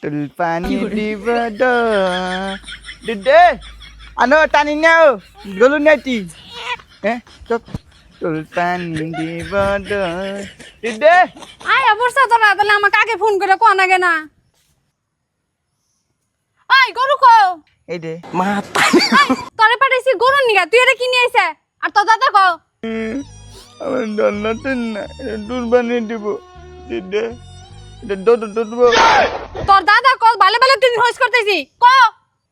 Tulpani di bada. Dede. Ano tani nyaw. Gulu nyati. Stop. Tulpani di bada. Dede. আয় অবস্থা তোরা তাহলে আমাকে আগে ফোন করে কোয়া নাগে না আয় গরু কো এই দে। তোরে পাঠাইছি গরু নিগা তুই এটা কিনে আইছে আর তোর দাদা কো আমার দন্নাতেন না। তুলপানি দিব। দিদে। এটা দোদো। তোর দাদা কো ভালো ভালো তুই হইস করতেছি কো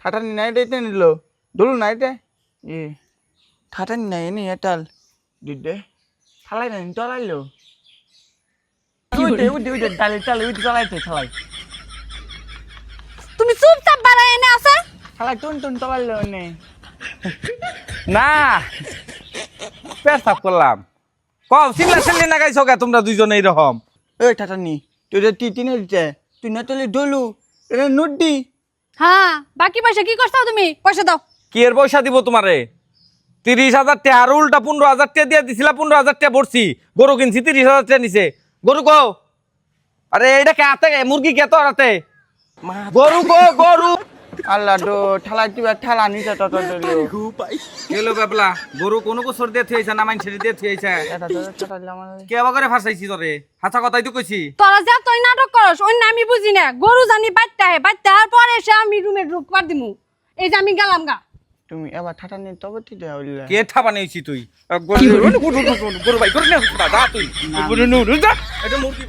ঠাটানি নাই রে নিল। দোল নাই রে। ঠাটানি নাই নি এটাল। দিদে। থালাই নাই তলাইলো। উঠে ডালে উঠে তলাইতে থালাই। তুমি চুপচাপ বাড়ায় এনে আছে থালাই টুন তলাইলো নে। না পেট সাফ করলাম কও সিল্লি না গাইছো কে তোমরা দুইজন এইরকম এই ঠাটানি তুই রে টিনে দিতে তুই না তলে ডলু এটা নোট দি। হ্যাঁ বাকি পয়সা কি করছাও তুমি পয়সা দাও কি এর পয়সা দিব তোমারে 30,000 টাকা আর উল্টা 15,000 টাকা দিয়ে দিছিলা 15,000 টাকা ভরছি গরু কিনছি 30,000 টাকা নিছে গরু কও আরে এটা কে আতে মুরগি কে তো রাতে গরু কো গরু আল্লাহ ডো ঠালাই তুই ঠালা নিতে তত দিলো। গেলো বাবলা গরু কোন বছর দিয়ে থইছে না মাইন ছেড়ে দিয়ে থইছে এটা তো ঠাটাইলাম আমার। কে আবার করে ফাসাইছি তোরে হাসা কথাই তো কইছি তোরা যা তুই নাটক করস অন্য আমি বুঝি না গরু জানি বাচ্চা হওয়ার পরে এসে আমি রুমে ঢুকবার দিমু এই যে আমি গেলাম গা তুমি এবার ঠাটানি তবে ঠিক হইলা। কে ঠাপা নেইছি তুই গরু ভাই গরু না যা তুই এটা মুরগি